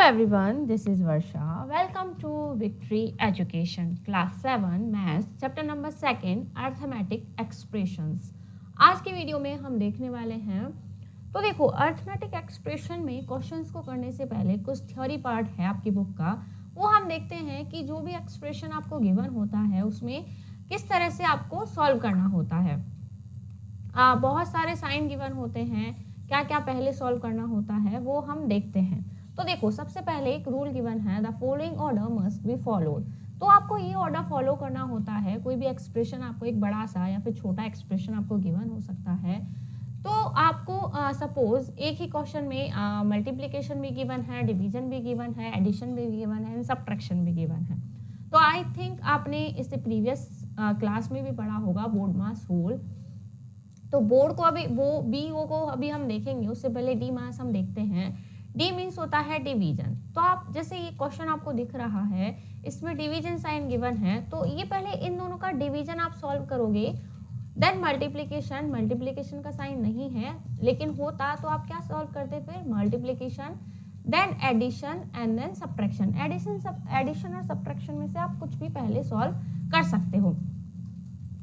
everyone, this is Varsha. Welcome to Victory Education, Class 7 Maths, Chapter number 2, Arithmetic Expressions. आज की video में हम देखने वाले हैं, तो देखो अर्थमेटिक एक्सप्रेशन में क्वेश्चंस को करने से पहले कुछ थ्योरी पार्ट है आपकी बुक का, वो हम देखते हैं कि जो भी एक्सप्रेशन आपको गिवन होता है उसमें किस तरह से आपको सॉल्व करना होता है। बहुत सारे साइन गिवन होते हैं, क्या क्या पहले सॉल्व करना होता है वो हम देखते हैं। तो देखो सबसे पहले एक रूल गिवन है, the following order must be followed. तो आपको ये ऑर्डर फॉलो करना होता है। कोई भी एक्सप्रेशन आपको, एक बड़ा सा या फिर छोटा एक्सप्रेशन आपको गिवन हो सकता है, तो आपको सपोज एक ही क्वेश्चन में मल्टीप्लिकेशन भी गिवन है, डिवीजन भी गिवन है, एडिशन भी गिवन है, सब्ट्रैक्शन भी गिवन है। तो आई थिंक आपने इससे प्रीवियस क्लास में भी पढ़ा होगा बोर्ड मास रूल। तो बोर्ड को अभी वो बी ओ को अभी हम देखेंगे, उससे पहले डी मास हम देखते हैं। डी मीन्स होता है डिवीजन। तो आप जैसे ये क्वेश्चन आपको दिख रहा है, इसमें डिवीजन साइन गिवन है, तो ये पहले इन दोनों का डिवीजन आप सॉल्व करोगे, देन मल्टीप्लिकेशन। मल्टीप्लिकेशन का साइन नहीं है, लेकिन होता तो आप क्या सॉल्व करते, फिर multiplication, then addition and then subtraction. Addition और सब्ट्रैक्शन में से आप कुछ भी पहले सॉल्व कर सकते हो।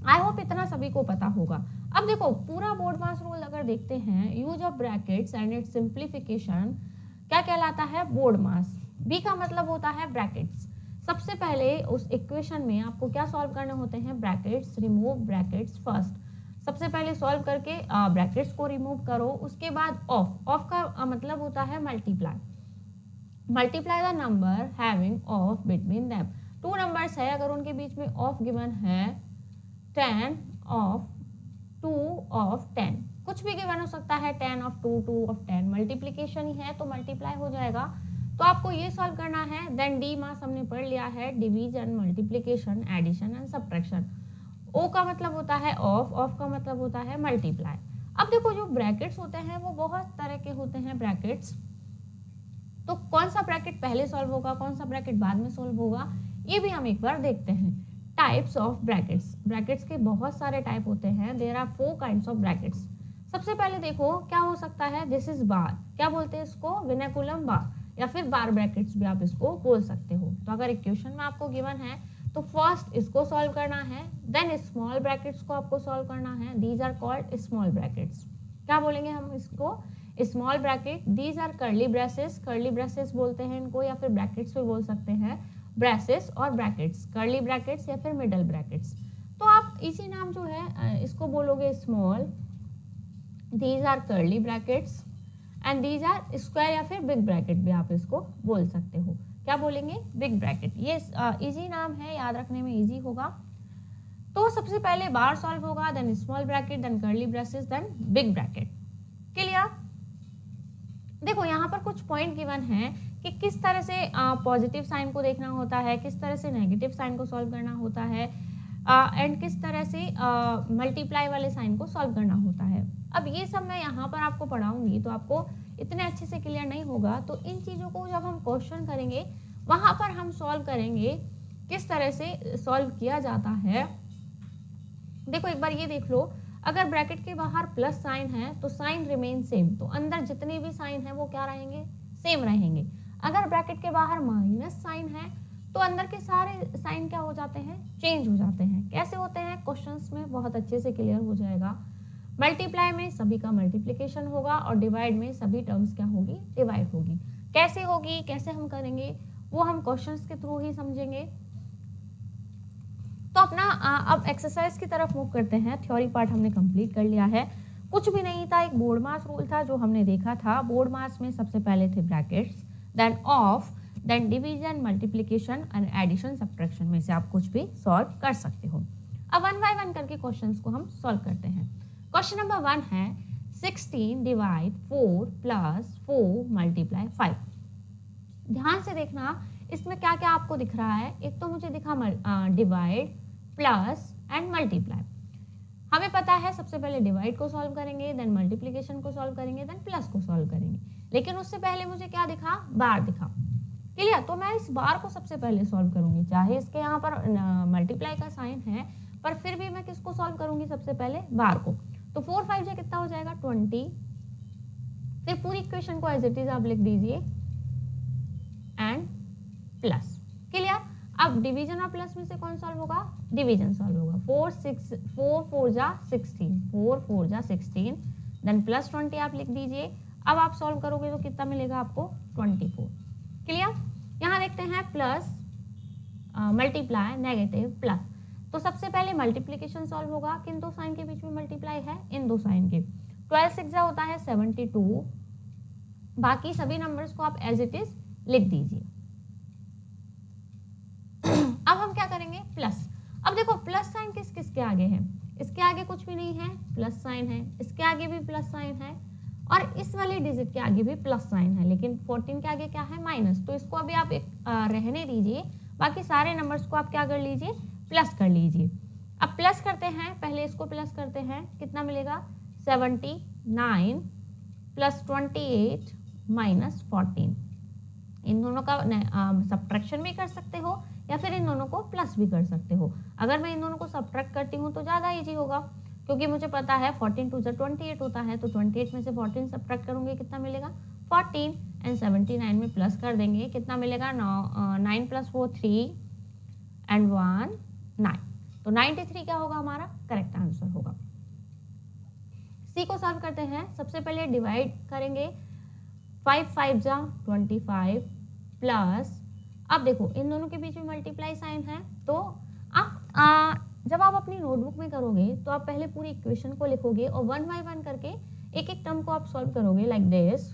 आई होप इतना सभी को पता होगा। अब देखो पूरा बोर्ड मास रूल अगर देखते हैं, use of brackets and it's simplification क्या कहलाता है, बोर्ड मास। बी का मतलब होता है ब्रैकेट्स। सबसे पहले उस इक्वेशन में आपको क्या सॉल्व करने होते हैं, ब्रैकेट्स। Remove brackets first. सबसे पहले सॉल्व करके ब्रैकेट्स को रिमूव करो। उसके बाद ऑफ। ऑफ का मतलब होता है multiply. Multiply the number having of between them. Two numbers है, अगर उनके बीच में ऑफ गिवन है, 10 ऑफ 2 ऑफ 10, कुछ भी गिवन हो सकता है, 10 ऑफ 2, 2 ऑफ 10। मल्टीप्लिकेशन ही है तो मल्टीप्लाई हो जाएगा। तो आपको ये सॉल्व करना है। देन डी मास हमने पढ़ लिया है, division, multiplication, addition and subtraction. O का मतलब होता है ऑफ, ऑफ का मतलब होता है मल्टीप्लाई। अब देखो जो ब्रैकेट्स होते हैं वो बहुत तरह के होते हैं ब्रैकेट्स। तो कौन सा ब्रैकेट पहले सॉल्व होगा, कौन सा ब्रैकेट बाद में सॉल्व होगा, ये भी हम एक बार देखते हैं। Types of brackets. ब्रैकेट्स के बहुत सारे टाइप होते हैं। There are 4 kinds of brackets. सबसे पहले देखो क्या हो सकता है, दिस इज बार। क्या बोलते हैं इसको, विनकुलम बार, या फिर बार ब्रैकेट्स भी आप इसको बोल सकते हो। तो अगर इक्वेशन में आपको गिवन है तो फर्स्ट इसको सॉल्व करना है, देन स्मॉल ब्रैकेट्स को आपको सॉल्व करना है। These are called small brackets. क्या बोलेंगे हम इसको, small bracket. These are curly braces. Curly braces बोलते हैं इनको, या फिर ब्रैकेट्स भी बोल सकते हैं। ब्रेसेस और ब्रैकेट्स, कर्ली ब्रैकेट्स या फिर मिडल ब्रैकेट्स। तो आप इसी नाम जो है इसको बोलोगे small. These are curly brackets and these are square या फिर बिग ब्रैकेट भी आप इसको बोल सकते हो। क्या बोलेंगे, बिग ब्रैकेट। ये इजी नाम है, याद रखने में इजी होगा। तो सबसे पहले बार सॉल्व होगा, then small bracket, then curly braces, then big bracket. Clear. देखो यहाँ पर कुछ पॉइंट गिवन है कि किस तरह से पॉजिटिव साइन को देखना होता है, किस तरह से नेगेटिव साइन को सॉल्व करना होता है, एंड किस तरह से मल्टीप्लाई वाले साइन को सॉल्व करना होता है। अब ये सब मैं यहाँ पर आपको पढ़ाऊंगी तो आपको इतने अच्छे से क्लियर नहीं होगा। तो इन चीज़ों को जब हम क्वेश्चन करेंगे वहाँ पर हम सॉल्व करेंगे किस तरह से सॉल्व किया जाता है। देखो एक बार ये देख लो, अगर ब्रैकेट के बाहर प्लस साइन है तो साइन रिमेन सेम, तो अंदर जितने भी साइन है वो क्या रहेंगे, सेम रहेंगे। अगर ब्रैकेट के बाहर माइनस साइन है तो अंदर के सारे साइन क्या हो जाते हैं, चेंज हो जाते हैं। कैसे होते हैं, क्वेश्चंस में बहुत अच्छे से क्लियर हो जाएगा। मल्टीप्लाई में सभी का मल्टीप्लिकेशन होगा और डिवाइड में सभी टर्म्स क्या होगी, डिवाइड होगी। कैसे होगी, कैसे हम करेंगे, वो हम क्वेश्चंस के थ्रू ही समझेंगे। तो अपना अब एक्सरसाइज की तरफ मूव करते हैं। थ्योरी पार्ट हमने कंप्लीट कर लिया है। कुछ भी नहीं था, एक बोर्ड मास रूल था जो हमने देखा था। बोर्ड मास में सबसे पहले थे brackets, then of, then division, multiplication and addition, subtraction में से आप कुछ भी सॉल्व कर सकते हो। अब 1 बाय 1 करके क्वेश्चंस को हम सॉल्व करते हैं। क्वेश्चन नंबर 1 है 16 डिवाइड 4 प्लस 4 मल्टीप्लाई 5। ध्यान से देखना इसमें क्या क्या आपको दिख रहा है। एक तो मुझे दिखा डिवाइड, प्लस एंड मल्टीप्लाई। हमें पता है सबसे पहले डिवाइड को सॉल्व करेंगे, देन मल्टीप्लिकेशन को सॉल्व करेंगे, देन प्लस को सॉल्व करेंगे। लेकिन उससे पहले मुझे क्या दिखा, बार दिखा। क्लियर। तो मैं इस बार को सबसे पहले सॉल्व करूंगी, चाहे इसके यहाँ पर मल्टीप्लाई का साइन है, पर फिर भी मैं किसको सॉल्व करूंगी, सबसे पहले बार को। तो 4 5 से कितना हो जाएगा, 20। फिर पूरी इक्वेशन को एज इट इज आप लिख दीजिए। And plus. क्लियर। अब डिवीजन और प्लस में से कौन सॉल्व होगा? डिवीजन सॉल्व होगा। 4 4 जा 16, 4 4 जा 16, देन प्लस 20 आप लिख दीजिए। अब आप सॉल्व करोगे तो कितना मिलेगा आपको? 24। क्लियर। यहाँ देखते हैं प्लस मल्टीप्लाई नेगेटिव प्लस। तो सबसे पहले मल्टीप्लीकेशन सॉल्व होगा। किन दो साइन के बीच में मल्टीप्लाई है? इन दो साइन के। 12 6 जा होता है 72। बाकी सभी नंबर्स को आप एज इट इज लिख दीजिए। अब हम क्या करेंगे? प्लस। अब देखो प्लस साइन किस किस के आगे है? इसके आगे कुछ भी नहीं है, प्लस साइन है। इसके आगे भी प्लस साइन है और इस वाले डिजिट के आगे भी प्लस साइन है, लेकिन 14 के आगे क्या है? माइनस। तो इसको अभी आप रहने दीजिए। बाकी सारे नंबर्स को आप क्या कर लीजिए? प्लस कर लीजिए। अब प्लस करते हैं, पहले इसको प्लस करते हैं। कितना मिलेगा? 79 प्लस 28 माइनस 14। इन दोनों का सब्ट्रैक्शन भी कर सकते हो या फिर इन दोनों को प्लस भी कर सकते हो। अगर मैं इन दोनों को सब्ट्रैक्ट करती हूँ तो ज़्यादा ईजी होगा, क्योंकि मुझे पता है 14 2 28 होता है। तो 28 में से 14 सब्ट्रैक्ट करूँगी, कितना मिलेगा? 14 एंड 79 में प्लस कर देंगे, कितना मिलेगा? 9 प्लस 4 3 एंड 1 9। तो 93 क्या होगा हमारा? करेक्ट आंसर होगा। सी को सॉल्व करते हैं। सबसे पहले डिवाइड करेंगे। 5 5 जा 25 प्लस, अब देखो इन दोनों के बीच में मल्टीप्लाई साइन है। तो आप जब आप अपनी नोटबुक में करोगे तो आप पहले पूरी इक्वेशन को लिखोगे और 1 बाय 1 करके एक एक टर्म को आप सॉल्व करोगे लाइक दिस।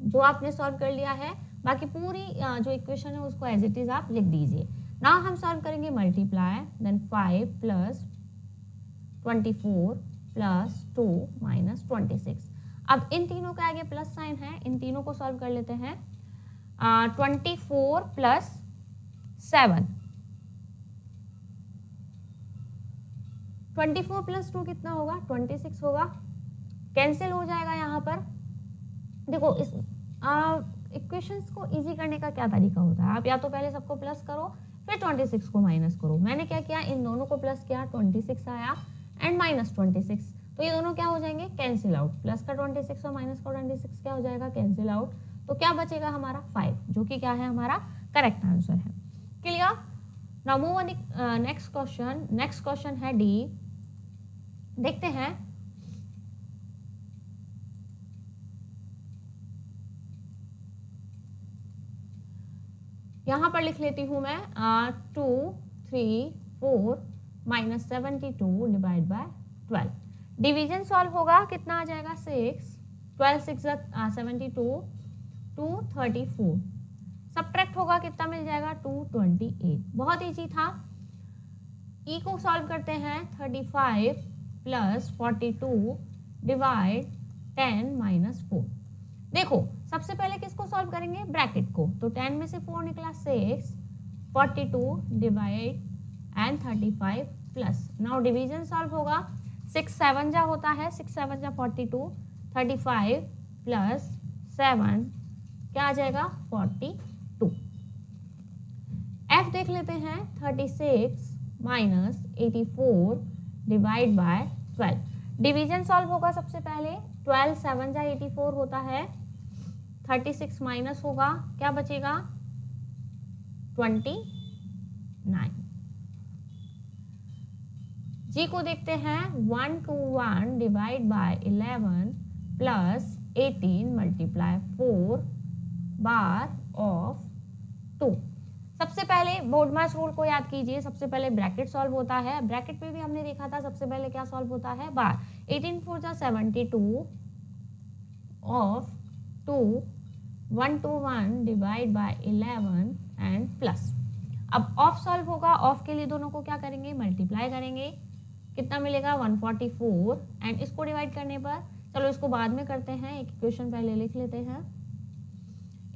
जो आपने सॉल्व कर लिया है, बाकी पूरी जो इक्वेशन है उसको एज इट इज आप लिख दीजिए। नाउ हम सॉल्व करेंगे multiply, then 5 plus 24 plus 2 minus 26। अब इन तीनों के आगे प्लस साइन है, इन तीनों को सॉल्व कर लेते हैं। 24 प्लस 7, 24 प्लस 2 कितना होगा? 26 होगा। कैंसिल हो जाएगा यहाँ पर। देखो इस इक्वेशंस को इजी करने का क्या तरीका होता है? आप या तो पहले सबको प्लस करो फिर 26 को माइनस करो। मैंने क्या किया? इन दोनों को प्लस किया, 26 आया एंड माइनस 26। तो ये दोनों क्या हो जाएंगे? Cancel out. प्लस का 26 और माइनस का 26 क्या हो जाएगा? Cancel out. तो क्या बचेगा हमारा? 5, जो कि क्या है? हमारा करेक्ट आंसर है। Clear. Now move on next question. Next question है डी। देखते हैं। यहां पर लिख लेती हूं मैं 2 3 4 minus 72 divide by 12। Division solve होगा, कितना आ जाएगा? 6 12 6 72 234। सब्ट्रैक्ट होगा, कितना मिल जाएगा? 228। बहुत इजी था। ई को सॉल्व करते हैं। 35 प्लस 42 डिवाइड 10 माइनस 4। देखो सबसे पहले किसको सॉल्व करेंगे? ब्रैकेट को। तो 10 में से 4 निकला 6, 42 divide and 35 plus. Now division solve होगा। 6 7 जा होता है, 6 7 जा 42, 35 प्लस 7 क्या आ जाएगा? 42। एफ देख लेते हैं। 36 minus 84 divide by 12। Division solve होगा सबसे पहले। 12 7 जा 84 होता है, 36 माइनस होगा, क्या बचेगा? 29। जी को देखते हैं। 1 2 1 divide by 11 plus 18 multiply 4 bar of 2। सबसे पहले बोर्ड मास रूल को याद कीजिए। सबसे पहले ब्रैकेट सॉल्व होता है। ब्रैकेट में भी हमने देखा था सबसे पहले क्या सॉल्व होता है? बार। 18 4 जा 72 of 2 1 2 1 divide by 11 and plus. अब ऑफ सॉल्व होगा। ऑफ के लिए दोनों को क्या करेंगे? मल्टीप्लाई करेंगे। कितना मिलेगा? 144 एंड इसको डिवाइड करने पर, चलो इसको बाद में करते हैं, एक इक्वेशन पहले लिख लेते हैं।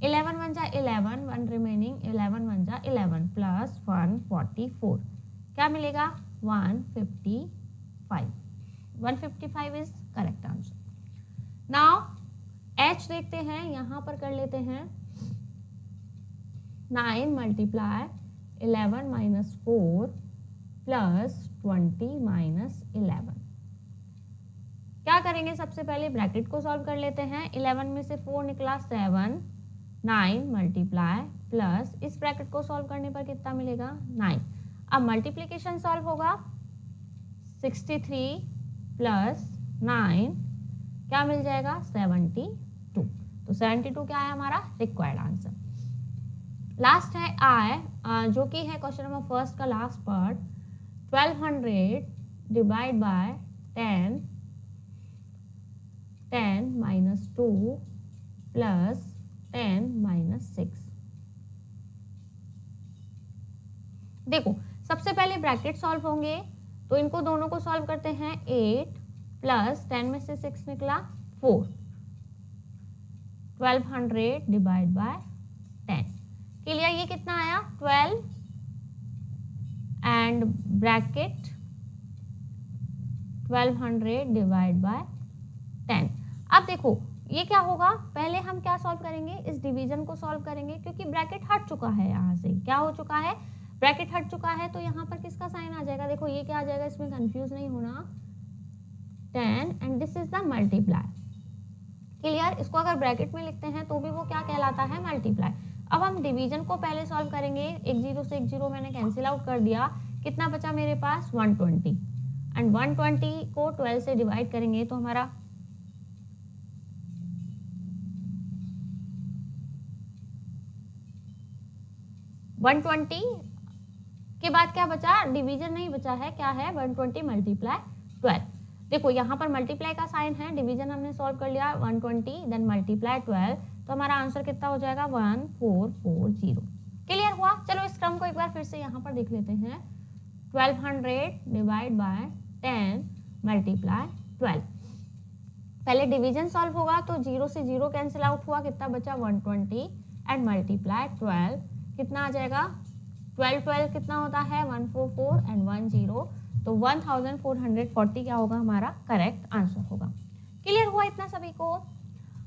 11 1 जा 11, 1 रिमेनिंग, 11 1 जा 11 प्लस 144 क्या मिलेगा? 155। 155 is correct answer. Now H देखते हैं, यहां पर कर लेते हैं। 9 मल्टीप्लाई 11 माइनस 4 प्लस 20 माइनस 11। क्या करेंगे? सबसे पहले ब्रैकेट को सॉल्व कर लेते हैं। 11 में से 4 निकला 7, 9 मल्टीप्लाई प्लस इस ब्रैकेट को सॉल्व करने पर कितना मिलेगा 9। अब मल्टीप्लिकेशन सॉल्व होगा 63 प्लस 9 क्या मिल जाएगा 72। तो 72 क्या है हमारा रिक्वायर्ड आंसर। लास्ट है आई जो कि है क्वेश्चन नंबर फर्स्ट का last part. 1200 divide by 10 minus 2 plus 10 minus 6। देखो सबसे पहले ब्रैकेट सॉल्व होंगे तो इनको दोनों को सॉल्व करते हैं। 8 प्लस 10 में से 6 निकला 4। 1200 डिवाइड बाय 10 के लिए ये कितना आया 12 एंड ब्रैकेट 1200 डिवाइड बाय 10। अब देखो ये क्या होगा, पहले हम क्या सॉल्व करेंगे, इस डिवीजन को सॉल्व करेंगे क्योंकि ब्रैकेट हट चुका है, यहाँ से क्या हो चुका है ब्रैकेट हट चुका है। तो यहाँ पर किसका साइन आ जाएगा, देखो ये क्या आ जाएगा, इसमें कंफ्यूज नहीं होना, 10 and this is the multiply. Clear, इसको अगर ब्रैकेट में लिखते हैं तो भी वो क्या कहलाता है मल्टीप्लाई। अब हम डिवीजन को पहले सॉल्व करेंगे। एक जीरो से एक जीरो मैंने कैंसिल आउट कर दिया, कितना बचा मेरे पास 120 एंड 120 को 12 से डिवाइड करेंगे तो हमारा 120 के बाद क्या बचा, डिवीजन नहीं बचा है, क्या है 120 मल्टीप्लाई 12। देखो यहाँ पर मल्टीप्लाई का साइन है, डिवीजन हमने सॉल्व कर लिया 120 देन मल्टीप्लाई 12, तो हमारा आंसर कितना हो जाएगा 1440। क्लियर हुआ। चलो इस क्रम को एक बार फिर से यहाँ पर देख लेते हैं। 1200 डिवाइड बाय 10 मल्टीप्लाई 12। पहले डिवीजन सॉल्व होगा तो 0 से 0 कैंसिल आउट हुआ, कितना बचा 120 एंड मल्टीप्लाई 12 कितना आ जाएगा 12 कितना होता है 144 एंड 10, तो 1440 क्या होगा हमारा करेक्ट आंसर होगा। क्लियर हुआ इतना सभी को।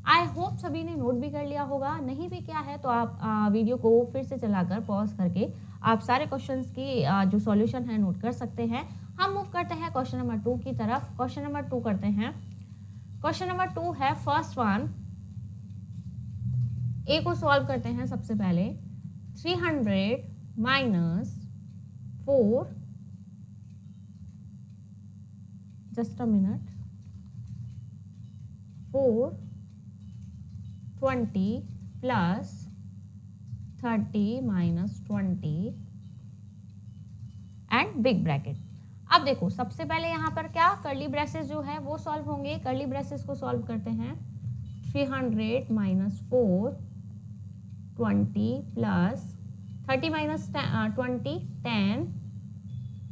आई होप सभी ने नोट भी कर लिया होगा, नहीं भी क्या है तो आप वीडियो को फिर से चलाकर पॉज करके आप सारे क्वेश्चंस की जो सॉल्यूशन है नोट कर सकते हैं। हम मूव करते हैं क्वेश्चन नंबर 2 की तरफ। क्वेश्चन नंबर 2 करते हैं। क्वेश्चन नंबर 2 है फर्स्ट वन, ए को सॉल्व करते हैं सबसे पहले। 300 minus 4, just a minute, 420 plus 30 minus 20 and big bracket. अब देखो सबसे पहले यहाँ पर क्या कर्ली ब्रेसेस जो है वो सॉल्व होंगे। कर्ली ब्रेसेस को सॉल्व करते हैं। 300 माइनस 420 प्लस 30 माइनस 20 10।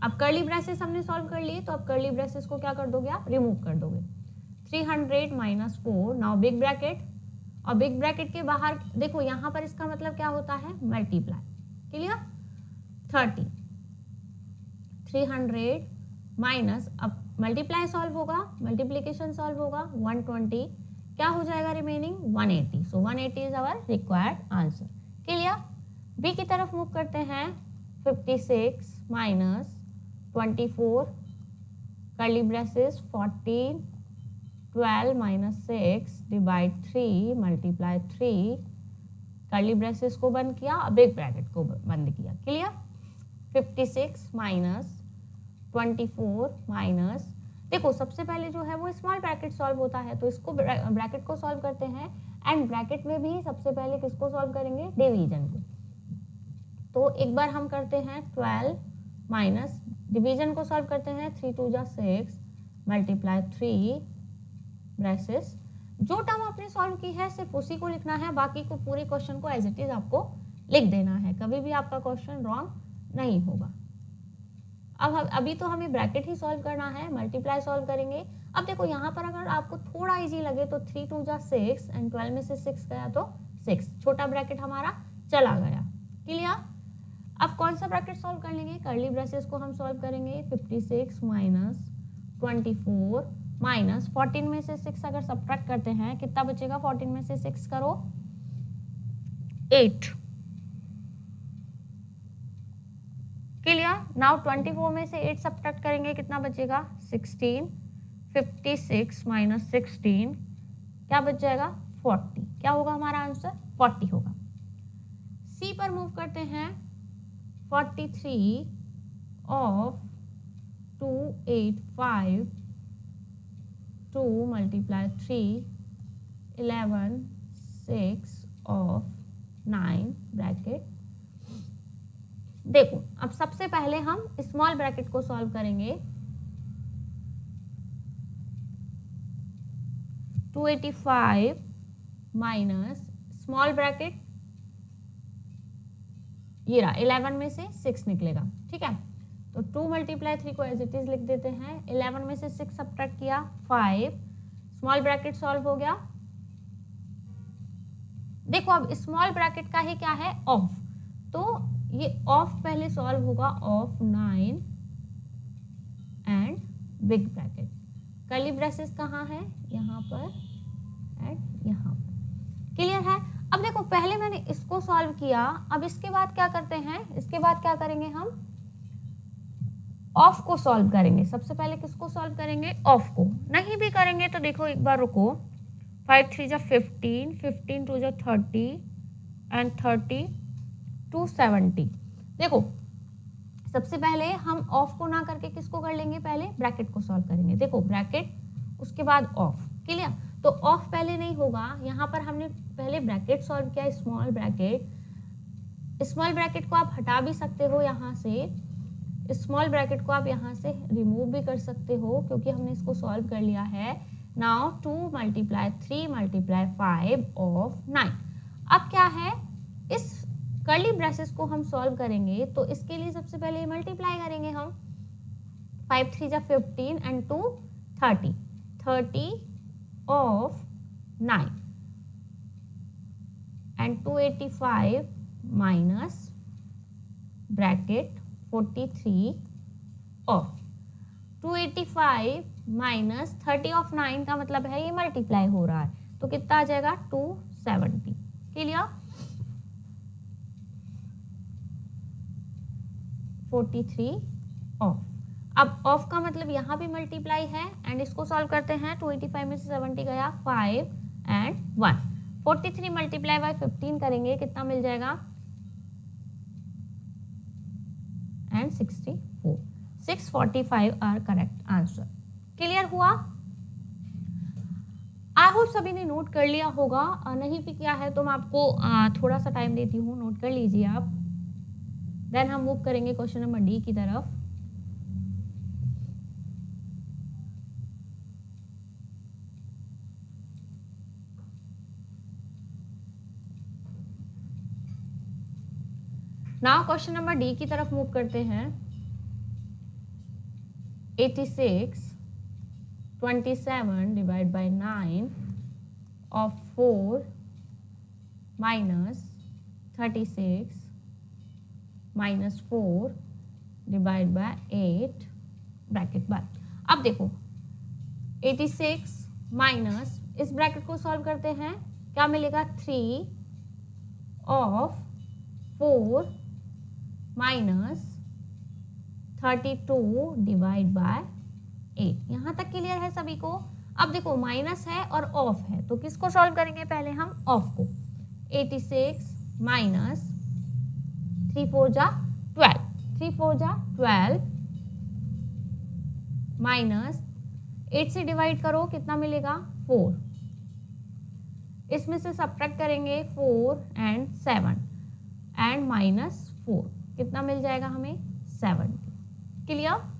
अब कर्ली ब्रेसेस हमने सॉल्व कर लिए तो अब कर्ली ब्रेसेस को क्या कर दोगे आप रिमूव कर दोगे। 300 माइनस 4, नाउ बिग ब्रैकेट, और बिग ब्रैकेट के बाहर देखो यहाँ पर इसका मतलब क्या होता है मल्टीप्लाई। क्लियर, 30 300 माइनस, अब मल्टीप्लाई सॉल्व होगा, मल्टीप्लीकेशन सॉल्व होगा, 120 क्या हो जाएगा remaining 180, so 180 is our required answer. Clear, B की तरफ मूव करते हैं। 56 minus 24 curly braces 14 12 minus 6 divide 3 multiply 3, curly braces को बंद किया, बिग ब्रैकेट को बंद किया। क्लियर, 56 माइनस 24 माइनस, देखो सबसे पहले जो है वो स्मॉल ब्रैकेट सॉल्व होता है तो इसको ब्रैकेट को सॉल्व करते हैं एंड ब्रैकेट में भी सबसे पहले किसको सॉल्व करेंगे डिवीजन को। तो एक बार हम करते हैं 12 माइनस, डिवीजन को सॉल्व करते हैं, 3 2 जा 6 मल्टीप्लाई 3 ब्रेसेस। जो टर्म आपने सॉल्व की है सिर्फ उसी को लिखना है, बाकी को पूरे क्वेश्चन को एज इट इज आपको लिख देना है, कभी भी आपका क्वेश्चन रॉन्ग नहीं होगा। अब अभी तो हमें ब्रैकेट ही सॉल्व करना है, मल्टीप्लाई सॉल्व करेंगे। अब देखो यहाँ पर अगर आपको थोड़ा इजी लगे तो 3 2 जा 6 एंड 12 में से 6 गया तो 6, छोटा ब्रैकेट हमारा चला गया। क्लियर, अब कौन सा ब्रैकेट सॉल्व कर लेंगे, कर्ली ब्रेसेस को हम सॉल्व करेंगे। 56 माइनस 24 माइनस 14 में से 6 अगर सब्ट्रैक्ट करते हैं कितना बचेगा, 14 में से 6 करो 8। क्लियर, नाउ 24 में से 8 सब्ट्रैक्ट करेंगे कितना बचेगा 16। 56 माइनस 16 क्या बच जाएगा 40, क्या होगा हमारा आंसर 40 होगा। पर मूव करते हैं 43 ऑफ 285 2 मल्टीप्लाई 3 11 6 ऑफ 9 ब्रैकेट। देखो अब सबसे पहले हम स्मॉल ब्रैकेट को सॉल्व करेंगे। 285 माइनस स्मॉल ब्रैकेट, ये रहा 11 में से 6 निकलेगा, ठीक है। तो 2 मल्टीप्लाई 3 को एज इट इज लिख देते हैं। 11 में से 6 सब्ट्रैक्ट किया 5, स्मॉल ब्रैकेट सॉल्व हो गया। देखो अब स्मॉल ब्रैकेट का ही क्या है, ऑफ, तो ये ऑफ पहले सॉल्व होगा, of 9 and big bracket. Curly braces कहाँ है, यहाँ पर एंड यहाँ पर। क्लियर है। अब देखो पहले मैंने इसको सॉल्व किया, अब इसके बाद क्या करते हैं, इसके बाद क्या करेंगे, हम ऑफ को सॉल्व करेंगे। सबसे पहले किसको सॉल्व करेंगे, ऑफ को। नहीं भी करेंगे तो देखो एक बार रुको, 5 3 जा 15, 15 2 जा 30 एंड 30 2 70। देखो सबसे पहले हम ऑफ को ना करके किसको कर लेंगे, पहले ब्रैकेट को सॉल्व करेंगे। देखो ब्रैकेट उसके बाद ऑफ, क्लियर। तो ऑफ पहले नहीं होगा, यहाँ पर हमने पहले ब्रैकेट सॉल्व किया, स्मॉल ब्रैकेट। स्मॉल ब्रैकेट को आप हटा भी सकते हो यहाँ से, स्मॉल ब्रैकेट को आप यहाँ से रिमूव भी कर सकते हो क्योंकि हमने इसको सॉल्व कर लिया है। Now 2 multiply 3 multiply 5 of 9। अब क्या है, इस कर्ली ब्रेसेस को हम सॉल्व करेंगे तो इसके लिए सबसे पहले मल्टीप्लाई करेंगे हम। 5 3 जा 15 and 2 30, 30 of 9 and 285 minus bracket 43 of 285 minus 30 of 9 का मतलब है ये मल्टीप्लाई हो रहा है, तो कितना आ जाएगा 270। क्लियर। 43 ऑफ। अब ऑफ का मतलब यहाँ भी मल्टीप्लाई है एंड इसको सॉल्व करते हैं। 285 में से 70 गया 5 एंड 1। 43 मल्टीप्लाई बाय 15 करेंगे, कितना मिल जाएगा and 64। 645 are correct answer. Clear हुआ। आई होप सभी ने नोट कर लिया होगा, नहीं भी किया है तो मैं आपको थोड़ा सा टाइम देती हूँ, नोट कर लीजिए आप। देन हम मूव करेंगे क्वेश्चन नंबर डी की तरफ। नाउ क्वेश्चन नंबर डी की तरफ मूव करते हैं। 86 27 divide by 9 of 4 minus 36 minus 4 divide by 8 bracket by. अब देखो 86 माइनस, इस ब्रैकेट को सॉल्व करते हैं, क्या मिलेगा 3 ऑफ 4 माइनस 32 डिवाइड बाय 8। यहाँ तक क्लियर है सभी को। अब देखो माइनस है और ऑफ है तो किसको सॉल्व करेंगे, पहले हम ऑफ को। 86 माइनस 3 4 जा 12, 3 4 जा 12 माइनस 8 से डिवाइड करो, कितना मिलेगा 4। इसमें से सब्ट्रैक्ट करेंगे 4 एंड 7 एंड माइनस 4, कितना मिल जाएगा हमें 70। क्लियर।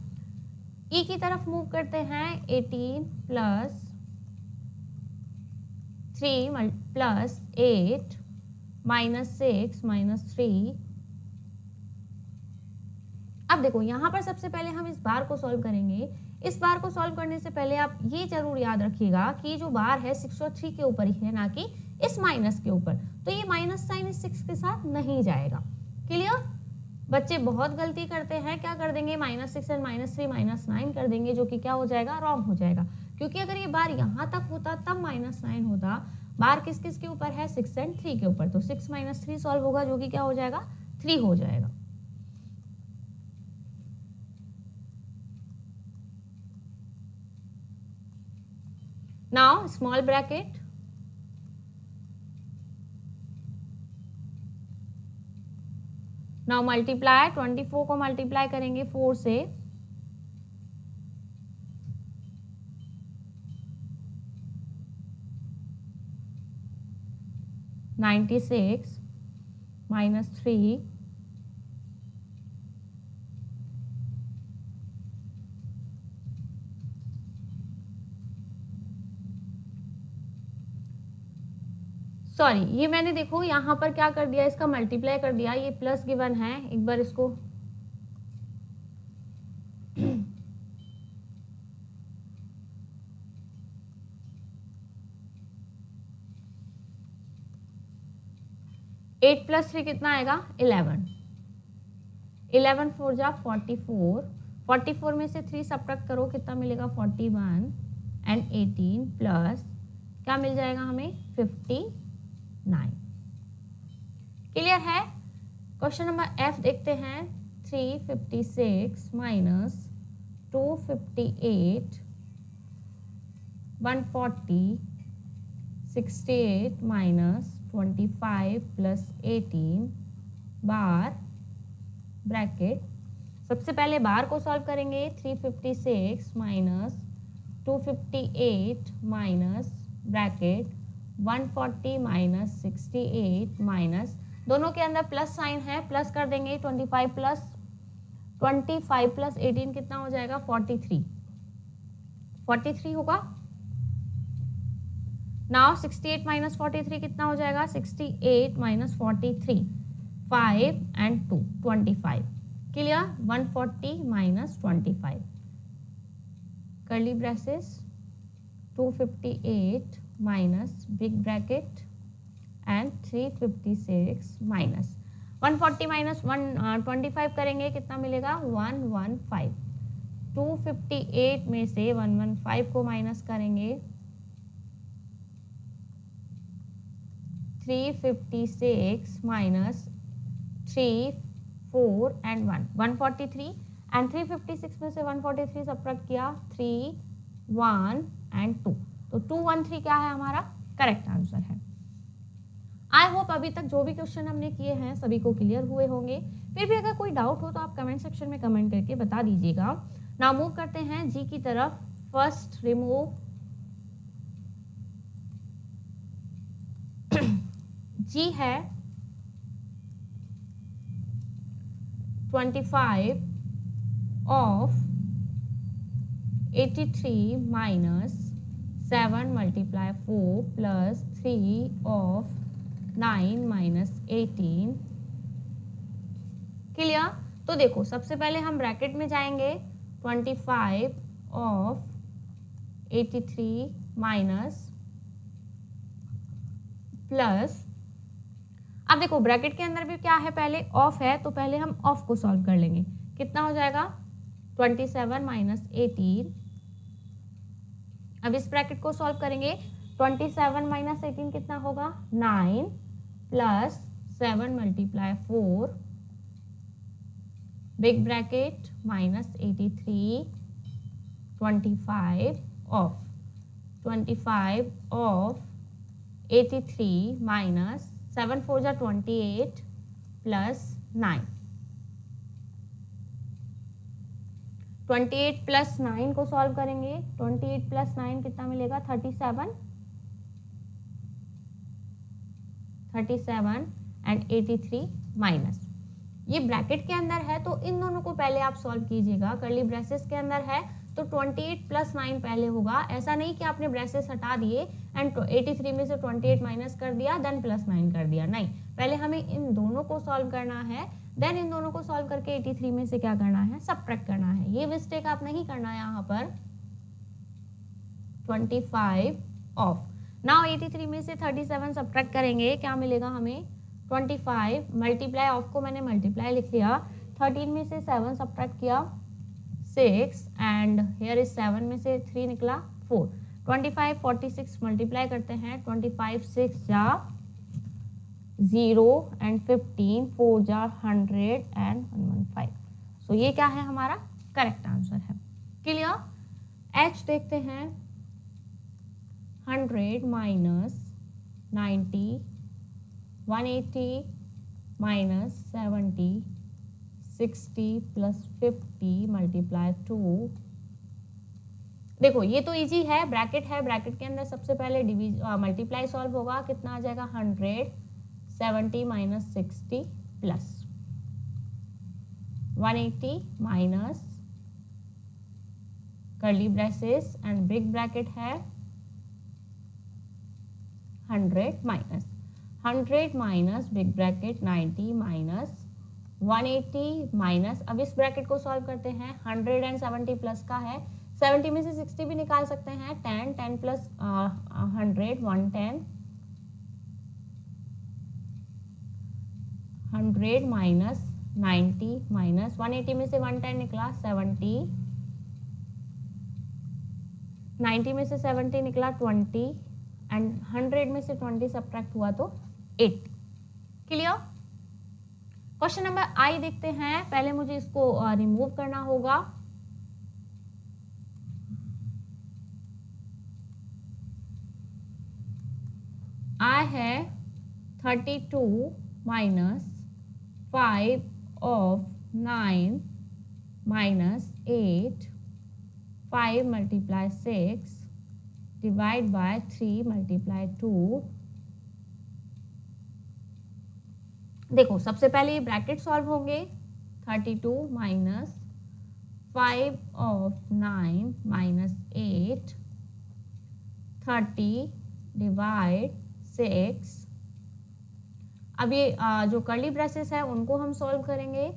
ई की तरफ मूव करते हैं। 18 प्लस 3 प्लस 8 माइनस 6 माइनस 3। अब देखो यहाँ पर सबसे पहले हम इस बार को सॉल्व करेंगे। इस बार को सॉल्व करने से पहले आप ये जरूर याद रखिएगा कि जो बार है 6 और 3 के ऊपर ही है, ना कि इस माइनस के ऊपर। तो ये माइनस साइन इस 6 के साथ नहीं जाएगा। क्लियर। बच्चे बहुत गलती करते हैं, क्या कर देंगे -6 एंड -3 -9 कर देंगे, जो कि क्या हो जाएगा, रॉन्ग हो जाएगा। क्योंकि अगर ये बार यहाँ तक होता तब -9 होता। बार किस किस के ऊपर है, 6 एंड 3 के ऊपर, तो 6 - 3 सॉल्व होगा, जो कि क्या हो जाएगा 3 हो जाएगा। Now small bracket now multiply, 24 को मल्टीप्लाई करेंगे 4 से, -96 -3 सॉरी, ये मैंने देखो यहाँ पर क्या कर दिया, इसका मल्टीप्लाई कर दिया, ये प्लस गिवन है, एक बार इसको एट प्लस 3 कितना आएगा 11, 11 4 जा 44, 44 में से 3 सब्ट्रैक्ट करो कितना मिलेगा 41 एंड 18 प्लस क्या मिल जाएगा हमें 59। क्लियर है। क्वेश्चन नंबर एफ देखते हैं, 356 माइनस 258 140 68 माइनस 25 प्लस 18 बार ब्रैकेट, सबसे पहले बार को सॉल्व करेंगे, 356 minus 258 minus bracket 140 minus 68 minus, दोनों के अंदर प्लस साइन है, प्लस कर देंगे, 25 प्लस 18 कितना हो जाएगा 43 होगा। नाउ 68 माइनस 43 कितना हो जाएगा 68 minus 43, 5 and 2 25, clear. 140 minus 25, curly braces 258 minus big bracket and 356 minus 140 minus 125 करेंगे कितना मिलेगा 115, 258 में से 115 को माइनस करेंगे 356 माइनस 3 4 एंड 1 143 एंड 356 में से 143 सब्ट्रैक्ट किया 3 1 एंड 2, तो 213 क्या है हमारा करेक्ट आंसर है। आई होप अभी तक जो भी क्वेश्चन हमने किए हैं सभी को क्लियर हुए होंगे। फिर भी अगर कोई डाउट हो तो आप कमेंट सेक्शन में कमेंट करके बता दीजिएगा। नाउ मूव करते हैं जी की तरफ। फर्स्ट रिमूव जी है 25 of 83 minus 7 multiply 4 plus 3 of 9 minus 18, clear. तो देखो सबसे पहले हम ब्रैकेट में जाएंगे, 25 ऑफ 83 माइनस प्लस, अब देखो ब्रैकेट के अंदर भी क्या है, पहले ऑफ है तो पहले हम ऑफ को सॉल्व कर लेंगे, कितना हो जाएगा 27 माइनस 18। अब इस ब्रैकेट को सॉल्व करेंगे, 27 माइनस 18 कितना होगा 9 plus 7 multiply 4 big bracket minus 83 25 of 83 minus 7 4 जा 28 प्लस 9, 28 प्लस 9 को सॉल्व करेंगे, 28 प्लस 9 कितना मिलेगा 37 एंड 83 माइनस, ये ब्रैकेट के अंदर है तो इन दोनों को पहले आप सॉल्व कीजिएगा, कर्ली ब्रेसेस के अंदर है तो 28 प्लस 9 पहले होगा, ऐसा नहीं कि आपने ब्रेसेस हटा दिए एंड 83 में से 28 माइनस कर दिया देन प्लस 9 कर दिया, नहीं, पहले हमें इन दोनों को सॉल्व करना है, देन इन दोनों को सॉल्व करके 83 में से क्या करना है सबट्रैक्ट करना है, ये मिस्टेक आप नहीं करना है यहाँ पर। 25 ऑफ, नाउ 83 में से 37 सबट्रैक्ट करेंगे, क्या मिलेगा हमें 25 मल्टीप्लाई ऑफ को मैंने मल्टीप्लाई लिख लिया, 13 में से 7 सबट्रैक्ट किया 6 एंड हियर इज 7 में से 3 निकला 4, 25 46 मल्टीप्लाई करते हैं, 25 6 जा 0 एंड 15 4 जा 100 एंड 115, सो ये क्या है हमारा करेक्ट आंसर है, क्लियर। एच देखते हैं, 100 माइनस 90 180 माइनस 70 60 प्लस 50 मल्टीप्लाई 2। देखो ये तो इजी है, ब्रैकेट है, ब्रैकेट के अंदर सबसे पहले मल्टीप्लाई सॉल्व होगा, कितना आ जाएगा 100 70 minus 60 plus 180 minus curly braces and big bracket है 100 minus big bracket 90 minus 180 minus, अब इस ब्रैकेट को सॉल्व करते हैं, 170 प्लस का है, 70 में से 60 भी निकाल सकते हैं, 10 प्लस 100 110 100 माइनस 90 माइनस 180 में से 110 निकला 70, 90 में से 70 निकला 20 एंड 100 में से 20 सब्ट्रैक्ट हुआ तो 80। क्लियर? क्वेश्चन नंबर आई देखते हैं। पहले मुझे इसको रिमूव करना होगा। आई है 32 minus 5 of 9 minus 8 5 multiply 6 divide by 3 multiply 2। देखो सबसे पहले ये ब्रैकेट सॉल्व होंगे, 32 माइनस 5 ऑफ 9 माइनस 8 30 डिवाइड 6। अब ये जो कर्ली ब्रेसेस है उनको हम सॉल्व करेंगे,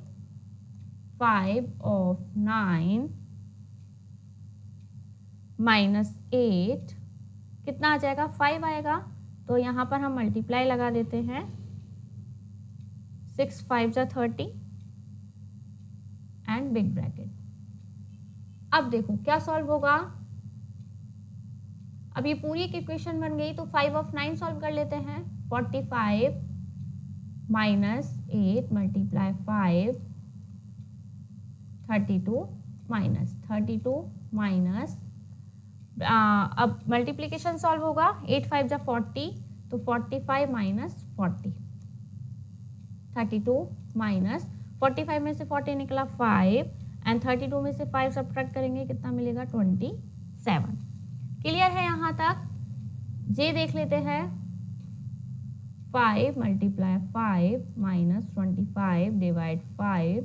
5 ऑफ 9 माइनस 8 कितना आ जाएगा 5 आएगा, तो यहाँ पर हम मल्टीप्लाई लगा देते हैं, 6 5 जा 30 एंड बिग ब्रैकेट। अब देखो क्या सॉल्व होगा, अब ये पूरी एक इक्वेशन बन गई, तो 5 ऑफ 9 सॉल्व कर लेते हैं, 45 माइनस 8 मल्टीप्लाई 5 32 माइनस अब मल्टीप्लीकेशन सॉल्व होगा, 8 5 जा 40 तो 45 माइनस 40 32 माइनस 45 में से 40 निकला 5 एंड 32 में से 5 सब्ट्रैक्ट करेंगे कितना मिलेगा 27। क्लियर है यहाँ तक? जे देख लेते हैं, 5 multiply 5 minus 25 divide 5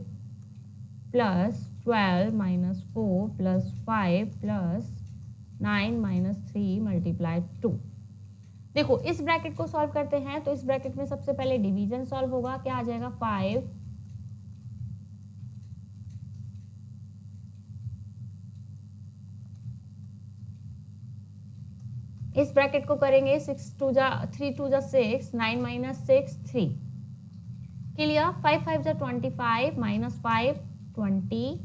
plus 12 minus 4 plus 5 plus 9 minus 3 multiply 2। देखो इस ब्रैकेट को सॉल्व करते हैं, तो इस ब्रैकेट में सबसे पहले डिवीजन सॉल्व होगा, क्या आ जाएगा 5 इस ब्रैकेट को करेंगे 6 2 जा 3 2 जा 6 9 माइनस 6 3। क्लियर? 5 5 जा 25 minus 5 20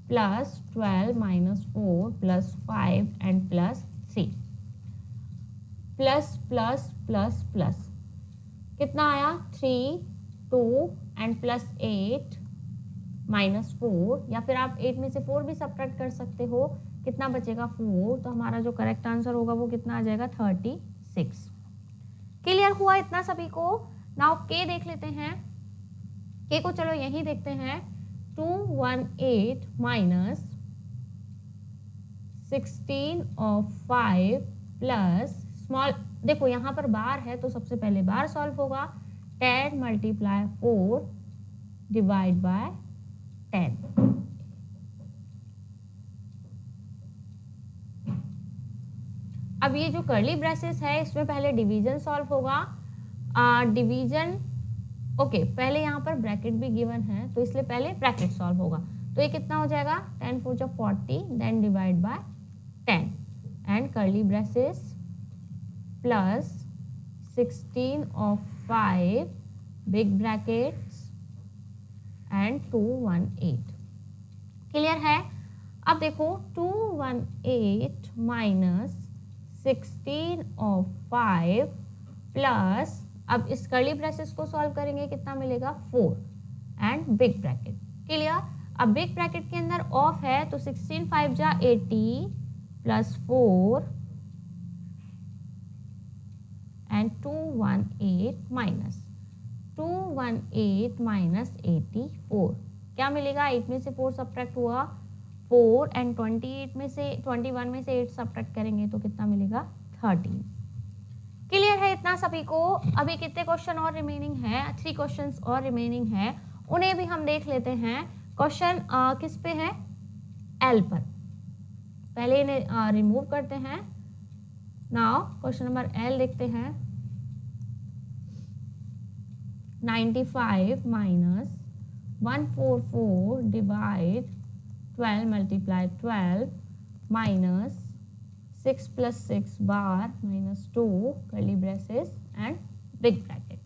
plus 12 minus 4 plus 5 and plus 3 plus plus plus plus कितना आया 3 2 एंड प्लस 8 माइनस 4, या फिर आप 8 में से 4 भी सब्ट्रैक्ट कर सकते हो, कितना बचेगा 4, तो हमारा जो करेक्ट आंसर होगा वो कितना आ जाएगा 36। क्लियर हुआ इतना सभी को? नाउ के देख लेते हैं, के को चलो यही देखते हैं, 218 माइनस 16 ऑफ 5 प्लस स्मॉल, देखो यहाँ पर बार है तो सबसे पहले बार सॉल्व होगा, 10 मल्टीप्लाई 4 डिवाइड बाय 10। अब ये जो कर्ली ब्रेसेस है इसमें पहले डिवीजन सॉल्व होगा, डिवीजन ओके पहले यहाँ पर ब्रैकेट भी गिवन है तो इसलिए पहले ब्रैकेट सॉल्व होगा, तो ये कितना हो जाएगा 10 4 जा 40 then divide by 10 and curly braces plus 16 of 5 big brackets and 218। Clear है? अब देखो 218 माइनस 16 ऑफ 5 प्लस, अब इस कर्ली ब्रेसेस को सॉल्व करेंगे कितना मिलेगा 4 एंड बिग ब्रैकेट। क्लियर? अब बिग ब्रैकेट के अंदर ऑफ है तो 16 5 जा 80 प्लस 4 एंड 218 माइनस 218 माइनस 84, क्या मिलेगा? 8 में से 4 सब्ट्रैक्ट हुआ 4 एंड 21 में से 8 सब्ट्रैक्ट करेंगे तो कितना मिलेगा? 13। क्लियर है इतना सभी को? अभी कितने क्वेश्चन और रिमेनिंग है? 3 क्वेश्चंस और रिमेनिंग है, उन्हें भी हम देख लेते हैं। क्वेश्चन किस पे है? एल पर। पहले इन्हें रिमूव करते हैं। नाउ क्वेश्चन नंबर एल देखते हैं। 95 minus 144 divide 12 multiply 12 minus 6 plus 6 bar minus 2 curly braces and big bracket.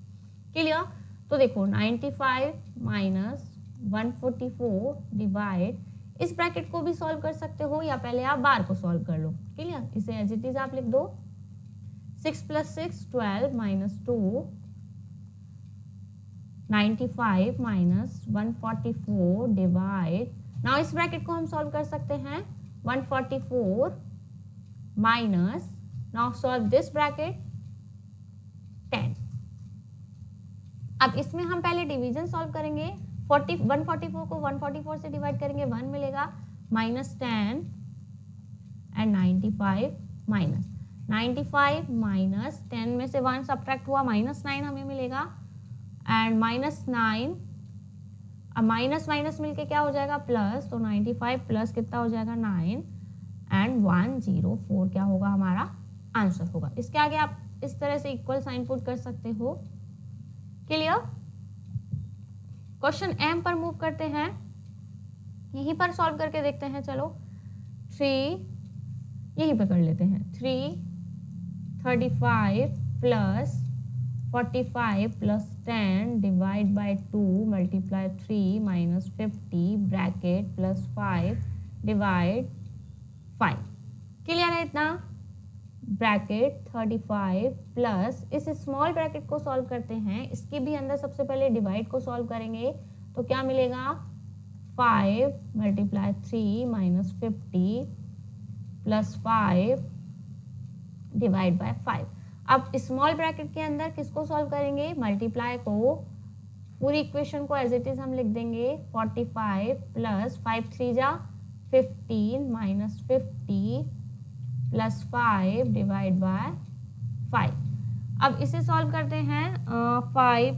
Clear? तो देखो 95 माइनस 144 डिवाइड, इस ब्रैकेट को भी सॉल्व कर सकते हो या पहले आप बार को सॉल्व कर लो। क्लियर? इसे एज इट इज आप लिख दो। 6 plus 6 12 minus 2 95 minus 144 divide, now इस ब्रैकेट को हम सॉल्व कर सकते हैं। 144 minus, now solve this bracket 10। अब इसमें हम पहले डिवीजन सॉल्व करेंगे। 144 को 144 से डिवाइड करेंगे 1 मिलेगा, माइनस 10 एंड 95 माइनस 10 में से 1 सब्ट्रैक्ट हुआ माइनस 9 हमें मिलेगा एंड माइनस 9, अब माइनस माइनस मिलके क्या हो जाएगा? प्लस, तो 95 प्लस कितना हो जाएगा? 9 एंड 104 क्या होगा? हमारा आंसर होगा। इसके आगे आप इस तरह से इक्वल साइन पुट कर सकते हो। क्लियर? क्वेश्चन एम पर मूव करते हैं, यहीं पर सॉल्व करके देखते हैं। चलो 3 यहीं पर कर लेते हैं। 335 plus 45 plus 10 divide by 2 multiply 3 minus 50 bracket plus 5 divide 5। Clear है इतना? ब्रैकेट 35 प्लस, इस स्मॉल ब्रैकेट को सॉल्व करते हैं, इसके भी अंदर सबसे पहले डिवाइड को सॉल्व करेंगे तो क्या मिलेगा? 5 multiply 3 minus 50 plus 5 divide by 5। अब स्मॉल ब्रैकेट के अंदर किसको सॉल्व करेंगे? मल्टीप्लाई को, पूरी इक्वेशन को एज इट इज हम लिख देंगे। 45 प्लस 5 3 जा 15 माइनस 50 प्लस 5 डिवाइड बाय 5। अब इसे सॉल्व करते हैं। 5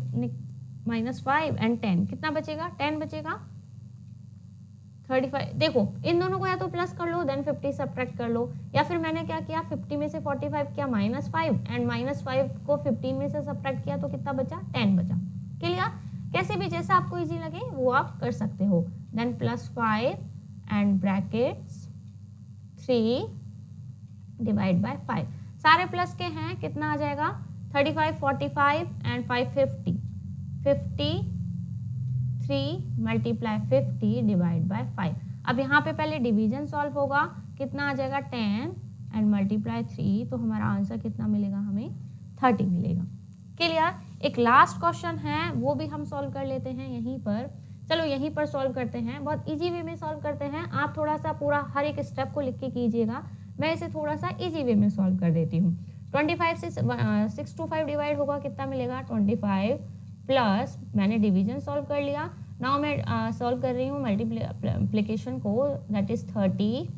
माइनस 5 एंड 10 कितना बचेगा? 10 बचेगा। 35, देखो इन दोनों को या तो प्लस कर लो देन 50 सब्ट्रैक्ट कर लो, या फिर मैंने क्या किया? 50 में से 45 किया माइनस 5 एंड माइनस 5 को 15 में से सब्ट्रैक्ट किया तो कितना बचा? 10 बचा। क्लियर? कैसे भी जैसा आपको इजी लगे वो आप कर सकते हो। Then plus 5 and brackets 3 divide by 5, सारे प्लस के हैं, कितना आ जाएगा? 35 45 एंड 5 50, 53 मल्टीप्लाई 50 डिवाइड बाय 5। अब यहाँ पे पहले डिवीजन सॉल्व होगा, कितना आ जाएगा? 10 एंड मल्टीप्लाई 3, तो हमारा आंसर कितना मिलेगा? हमें 30 मिलेगा। क्लियर? एक लास्ट क्वेश्चन है वो भी हम सॉल्व कर लेते हैं यहीं पर। चलो यहीं पर सॉल्व करते हैं, बहुत इजी वे में सॉल्व करते हैं। आप थोड़ा सा पूरा हर एक स्टेप को लिख के कीजिएगा, मैं इसे थोड़ा सा इजी वे में सॉल्व कर देती हूँ। 25 से 6 to 5 डिवाइड होगा, कितना मिलेगा? 25 प्लस, मैंने डिवीजन सॉल्व कर लिया, नाउ मैं सॉल्व कर रही हूँ मल्टीप्लिकेशन को, दैट इज 30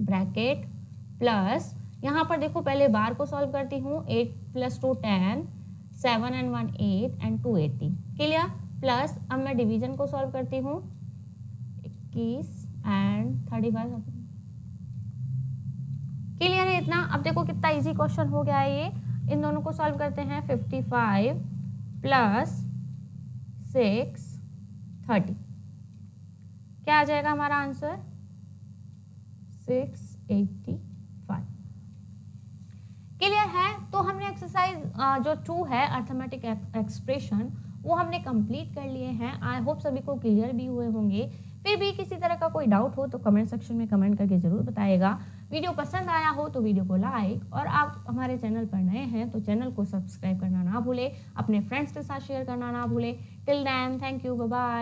ब्रैकेट प्लस, यहाँ पर देखो पहले बार को सॉल्व करती हूँ। 8 plus 2 10, 7 and 1 8 and 2 80। Clear? Plus अब मैं डिवीजन को सॉल्व करती हूँ। 21 एंड 35। क्लियर है इतना? अब देखो कितना इजी क्वेश्चन हो गया है ये। इन दोनों को सॉल्व करते हैं। 55 प्लस 6 30, क्या आ जाएगा हमारा आंसर? 685। क्लियर है? तो हमने एक्सरसाइज जो 2 है अर्थमेटिक एक्सप्रेशन वो हमने कंप्लीट कर लिए हैं। आई होप सभी को क्लियर भी हुए होंगे। फिर भी किसी तरह का कोई डाउट हो तो कमेंट सेक्शन में कमेंट करके जरूर बताइएगा। वीडियो पसंद आया हो तो वीडियो को लाइक, और आप हमारे चैनल पर नए हैं तो चैनल को सब्सक्राइब करना ना भूलें, अपने फ्रेंड्स के साथ शेयर करना ना भूलें। Till then, thank you, bye bye.